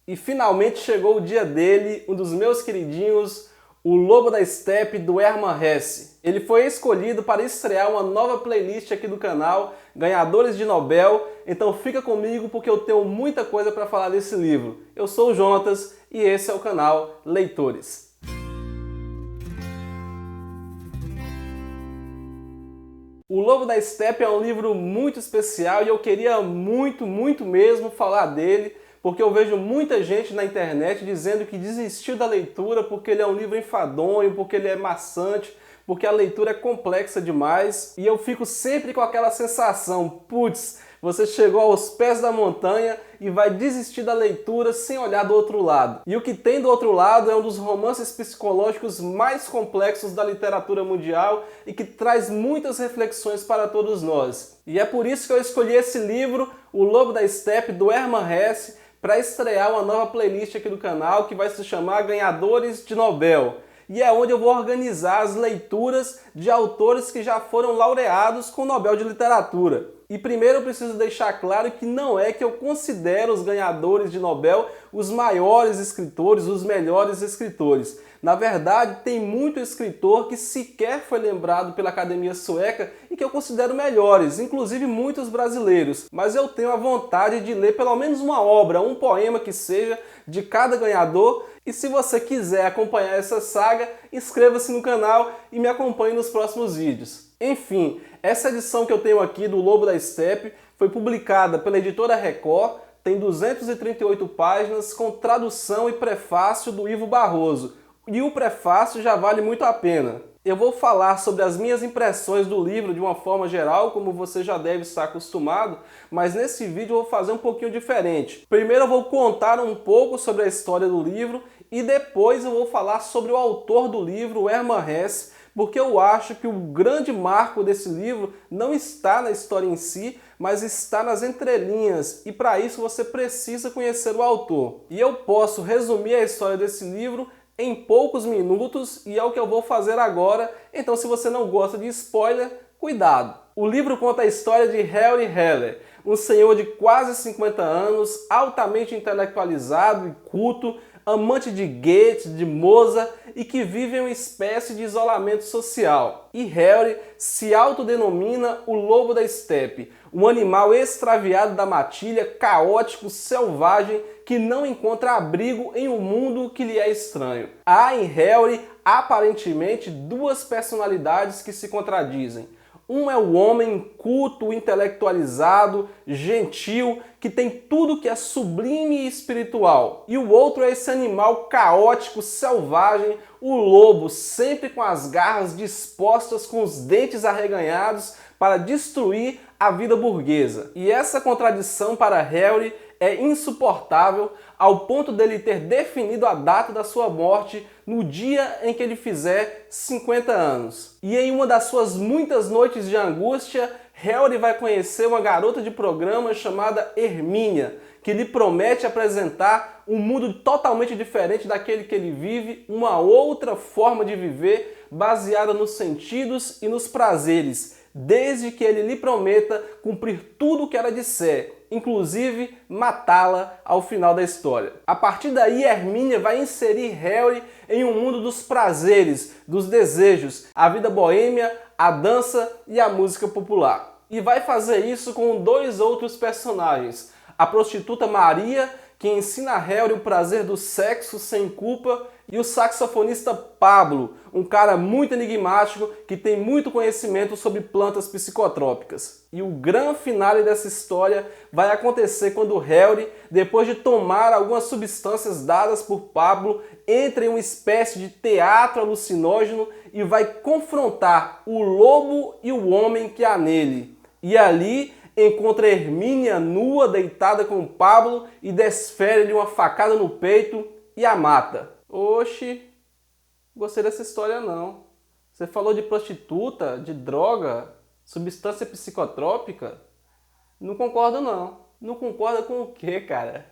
E finalmente chegou o dia dele, um dos meus queridinhos, O Lobo da Steppe, do Hermann Hesse. Ele foi escolhido para estrear uma nova playlist aqui do canal, Ganhadores de Nobel, então fica comigo porque eu tenho muita coisa para falar desse livro. Eu sou o Jonatas e esse é o canal Leitores. O Lobo da Steppe é um livro muito especial e eu queria muito mesmo falar dele, porque eu vejo muita gente na internet dizendo que desistiu da leitura porque ele é um livro enfadonho, porque ele é maçante, porque a leitura é complexa demais, e eu fico sempre com aquela sensação, putz, você chegou aos pés da montanha e vai desistir da leitura sem olhar do outro lado. E o que tem do outro lado é um dos romances psicológicos mais complexos da literatura mundial e que traz muitas reflexões para todos nós. E é por isso que eu escolhi esse livro, O Lobo da Steppe, do Hermann Hesse, para estrear uma nova playlist aqui do canal que vai se chamar Ganhadores de Nobel. E é onde eu vou organizar as leituras de autores que já foram laureados com o Nobel de Literatura. E primeiro eu preciso deixar claro que não é que eu considero os ganhadores de Nobel os maiores escritores, os melhores escritores. Na verdade, tem muito escritor que sequer foi lembrado pela Academia Sueca e que eu considero melhores, inclusive muitos brasileiros. Mas eu tenho a vontade de ler pelo menos uma obra, um poema que seja, de cada ganhador. E se você quiser acompanhar essa saga, inscreva-se no canal e me acompanhe nos próximos vídeos. Enfim, essa edição que eu tenho aqui do Lobo da Steppe foi publicada pela editora Record, tem 238 páginas com tradução e prefácio do Ivo Barroso. E o prefácio já vale muito a pena. Eu vou falar sobre as minhas impressões do livro de uma forma geral, como você já deve estar acostumado, mas nesse vídeo eu vou fazer um pouquinho diferente. Primeiro eu vou contar um pouco sobre a história do livro e depois eu vou falar sobre o autor do livro, o Hermann Hesse, porque eu acho que o grande marco desse livro não está na história em si, mas está nas entrelinhas, e para isso você precisa conhecer o autor. E eu posso resumir a história desse livro em poucos minutos, e é o que eu vou fazer agora, então se você não gosta de spoiler, cuidado! O livro conta a história de Harry Heller, um senhor de quase 50 anos, altamente intelectualizado e culto, amante de Goethe, de Mozart e que vive em uma espécie de isolamento social. E Harry se autodenomina o Lobo da Steppe, um animal extraviado da matilha, caótico, selvagem, que não encontra abrigo em um mundo que lhe é estranho. Há em Harry, aparentemente, duas personalidades que se contradizem. Um é o homem culto, intelectualizado, gentil, que tem tudo que é sublime e espiritual. E o outro é esse animal caótico, selvagem, o lobo, sempre com as garras dispostas, com os dentes arreganhados para destruir a vida burguesa. E essa contradição para Harry é insuportável ao ponto dele ter definido a data da sua morte no dia em que ele fizer 50 anos. E em uma das suas muitas noites de angústia, Harry vai conhecer uma garota de programa chamada Hermínia, que lhe promete apresentar um mundo totalmente diferente daquele que ele vive, uma outra forma de viver baseada nos sentidos e nos prazeres, desde que ele lhe prometa cumprir tudo o que ela disser, inclusive matá-la ao final da história. A partir daí, Hermínia vai inserir Harry em um mundo dos prazeres, dos desejos, a vida boêmia, a dança e a música popular. E vai fazer isso com dois outros personagens, a prostituta Maria, que ensina a Harry o prazer do sexo sem culpa, e o saxofonista Pablo, um cara muito enigmático que tem muito conhecimento sobre plantas psicotrópicas. E o grande finale dessa história vai acontecer quando Harry, depois de tomar algumas substâncias dadas por Pablo, entra em uma espécie de teatro alucinógeno e vai confrontar o lobo e o homem que há nele. E ali encontra Hermínia nua, deitada com Pablo, e desfere-lhe uma facada no peito e a mata. Oxi, gostei dessa história não. Você falou de prostituta, de droga, substância psicotrópica? Não concordo não. Não concorda com o quê, cara?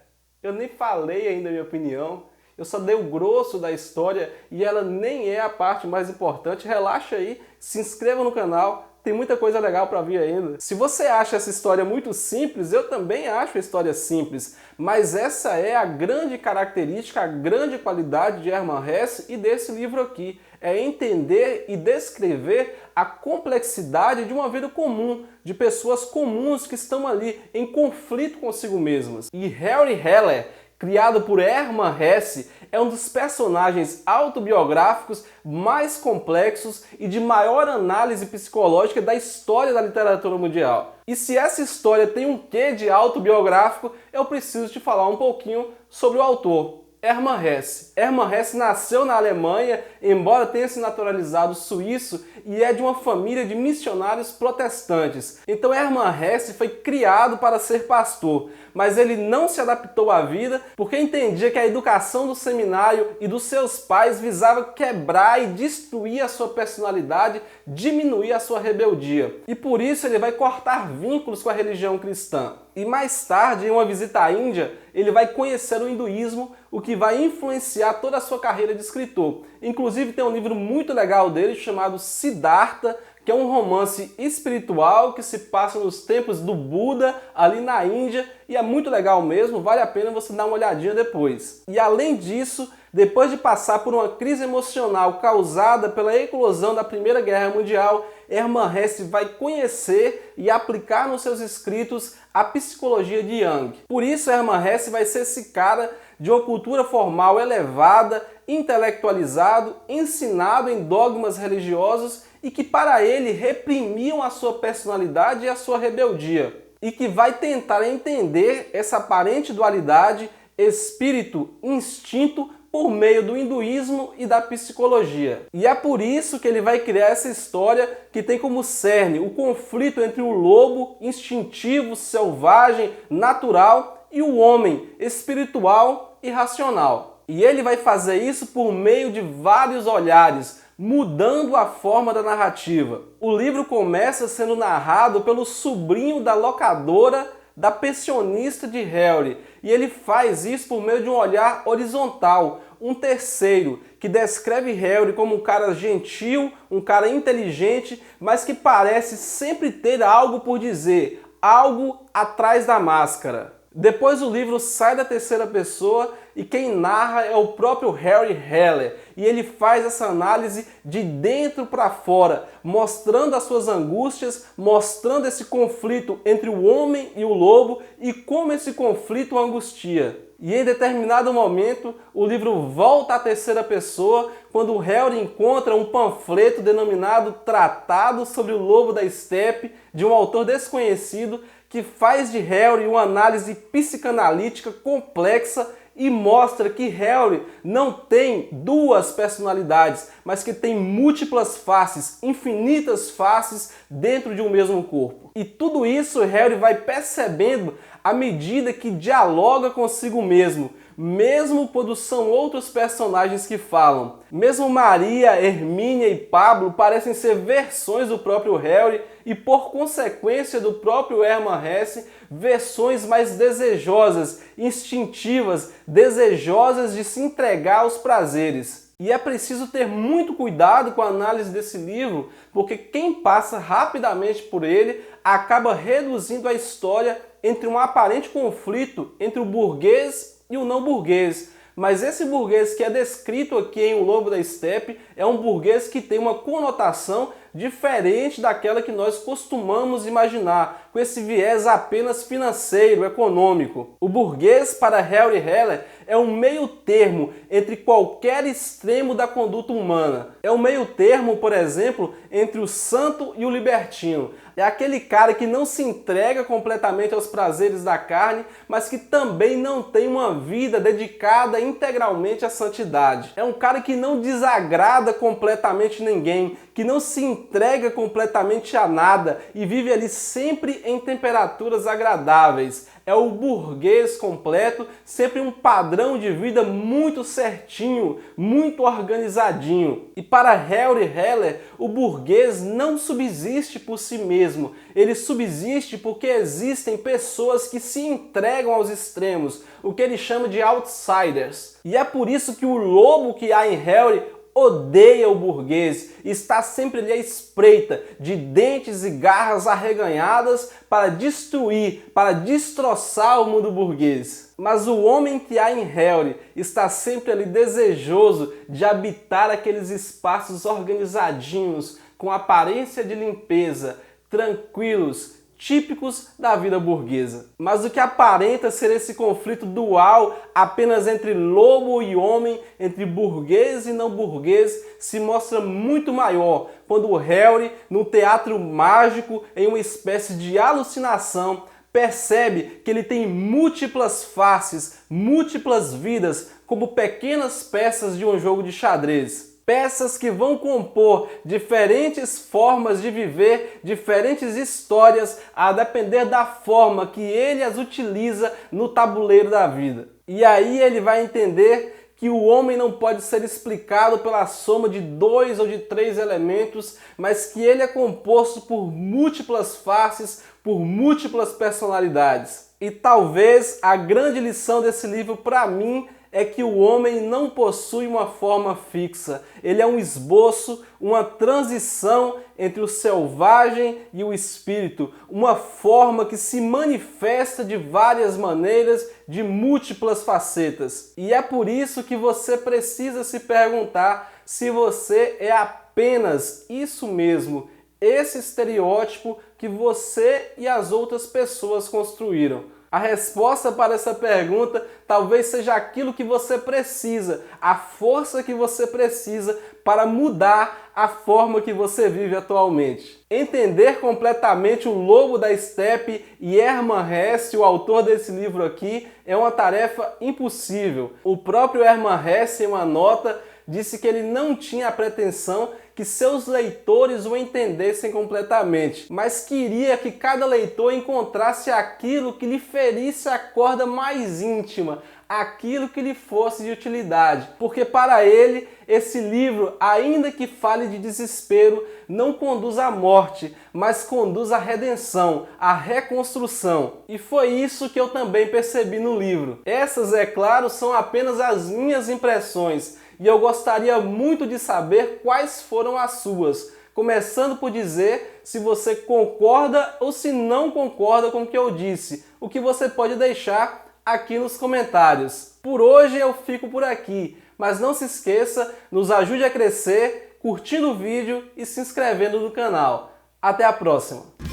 Eu nem falei ainda a minha opinião. Eu só dei o grosso da história e ela nem é a parte mais importante. Relaxa aí, se inscreva no canal, tem muita coisa legal para vir ainda. Se você acha essa história muito simples, eu também acho a história simples, mas essa é a grande característica, a grande qualidade de Hermann Hesse e desse livro aqui, é entender e descrever a complexidade de uma vida comum, de pessoas comuns que estão ali em conflito consigo mesmas. E Harry Heller, criado por Hermann Hesse, é um dos personagens autobiográficos mais complexos e de maior análise psicológica da história da literatura mundial. E se essa história tem um quê de autobiográfico, eu preciso te falar um pouquinho sobre o autor. Hermann Hesse. Hermann Hesse nasceu na Alemanha, embora tenha se naturalizado suíço, e é de uma família de missionários protestantes. Então Hermann Hesse foi criado para ser pastor, mas ele não se adaptou à vida porque entendia que a educação do seminário e dos seus pais visava quebrar e destruir a sua personalidade, diminuir a sua rebeldia. E por isso ele vai cortar vínculos com a religião cristã. E mais tarde, em uma visita à Índia, ele vai conhecer o hinduísmo, o que vai influenciar toda a sua carreira de escritor. Inclusive tem um livro muito legal dele chamado Siddhartha, que é um romance espiritual que se passa nos tempos do Buda, ali na Índia, e é muito legal mesmo, vale a pena você dar uma olhadinha depois. E além disso, depois de passar por uma crise emocional causada pela eclosão da Primeira Guerra Mundial, Hermann Hesse vai conhecer e aplicar nos seus escritos a psicologia de Jung. Por isso, Hermann Hesse vai ser esse cara de uma cultura formal elevada, intelectualizado, ensinado em dogmas religiosos e que para ele reprimiam a sua personalidade e a sua rebeldia. E que vai tentar entender essa aparente dualidade espírito-instinto por meio do hinduísmo e da psicologia. E é por isso que ele vai criar essa história que tem como cerne o conflito entre o lobo instintivo, selvagem, natural e o homem espiritual e racional. E ele vai fazer isso por meio de vários olhares, mudando a forma da narrativa. O livro começa sendo narrado pelo sobrinho da locadora da pensionista de Harry, e ele faz isso por meio de um olhar horizontal, um terceiro, que descreve Harry como um cara gentil, um cara inteligente, mas que parece sempre ter algo por dizer, algo atrás da máscara. Depois o livro sai da terceira pessoa e quem narra é o próprio Harry Heller. E ele faz essa análise de dentro para fora, mostrando as suas angústias, mostrando esse conflito entre o homem e o lobo e como esse conflito o angustia. E em determinado momento, o livro volta à terceira pessoa, quando Harry encontra um panfleto denominado Tratado sobre o Lobo da Estepe, de um autor desconhecido, que faz de Harry uma análise psicanalítica complexa e mostra que Harry não tem duas personalidades, mas que tem múltiplas faces, infinitas faces dentro de um mesmo corpo. E tudo isso Harry vai percebendo à medida que dialoga consigo mesmo, mesmo quando são outros personagens que falam. Mesmo Maria, Hermínia e Pablo parecem ser versões do próprio Harry e, por consequência do próprio Hermann Hesse, versões mais desejosas, instintivas, desejosas de se entregar aos prazeres. E é preciso ter muito cuidado com a análise desse livro, porque quem passa rapidamente por ele acaba reduzindo a história entre um aparente conflito entre o burguês e o não burguês. Mas esse burguês que é descrito aqui em O Lobo da Estepe é um burguês que tem uma conotação diferente daquela que nós costumamos imaginar, com esse viés apenas financeiro, econômico. O burguês, para Harry Heller, é um meio termo entre qualquer extremo da conduta humana. É um meio termo, por exemplo, entre o santo e o libertino. É aquele cara que não se entrega completamente aos prazeres da carne, mas que também não tem uma vida dedicada integralmente à santidade. É um cara que não desagrada completamente ninguém, que não se entrega completamente a nada e vive ali sempre em temperaturas agradáveis. É o burguês completo, sempre um padrão de vida muito certinho, muito organizadinho. E para Harry Heller, o burguês não subsiste por si mesmo. Ele subsiste porque existem pessoas que se entregam aos extremos, o que ele chama de outsiders. E é por isso que o lobo que há em Harry odeia o burguês e está sempre ali à espreita, de dentes e garras arreganhadas para destruir, para destroçar o mundo burguês. Mas o homem que há em Helry está sempre ali desejoso de habitar aqueles espaços organizadinhos, com aparência de limpeza, tranquilos, típicos da vida burguesa. Mas o que aparenta ser esse conflito dual apenas entre lobo e homem, entre burguês e não burguês, se mostra muito maior quando o Helry, no teatro mágico, em uma espécie de alucinação, percebe que ele tem múltiplas faces, múltiplas vidas, como pequenas peças de um jogo de xadrez. Peças que vão compor diferentes formas de viver, diferentes histórias, a depender da forma que ele as utiliza no tabuleiro da vida. E aí ele vai entender que o homem não pode ser explicado pela soma de 2 ou de 3 elementos, mas que ele é composto por múltiplas faces, por múltiplas personalidades. E talvez a grande lição desse livro para mim é que o homem não possui uma forma fixa. Ele é um esboço, uma transição entre o selvagem e o espírito, uma forma que se manifesta de várias maneiras, de múltiplas facetas. E é por isso que você precisa se perguntar se você é apenas isso mesmo, esse estereótipo que você e as outras pessoas construíram. A resposta para essa pergunta talvez seja aquilo que você precisa, a força que você precisa para mudar a forma que você vive atualmente. Entender completamente o Lobo da Estepe e Hermann Hesse, o autor desse livro aqui, é uma tarefa impossível. O próprio Hermann Hesse, em uma nota, disse que ele não tinha a pretensão que seus leitores o entendessem completamente, mas queria que cada leitor encontrasse aquilo que lhe ferisse a corda mais íntima, aquilo que lhe fosse de utilidade, porque para ele esse livro, ainda que fale de desespero, não conduz à morte, mas conduz à redenção, à reconstrução. E foi isso que eu também percebi no livro. Essas, é claro, são apenas as minhas impressões, e eu gostaria muito de saber quais foram as suas, começando por dizer se você concorda ou se não concorda com o que eu disse, o que você pode deixar aqui nos comentários. Por hoje eu fico por aqui, mas não se esqueça, nos ajude a crescer, curtindo o vídeo e se inscrevendo no canal. Até a próxima!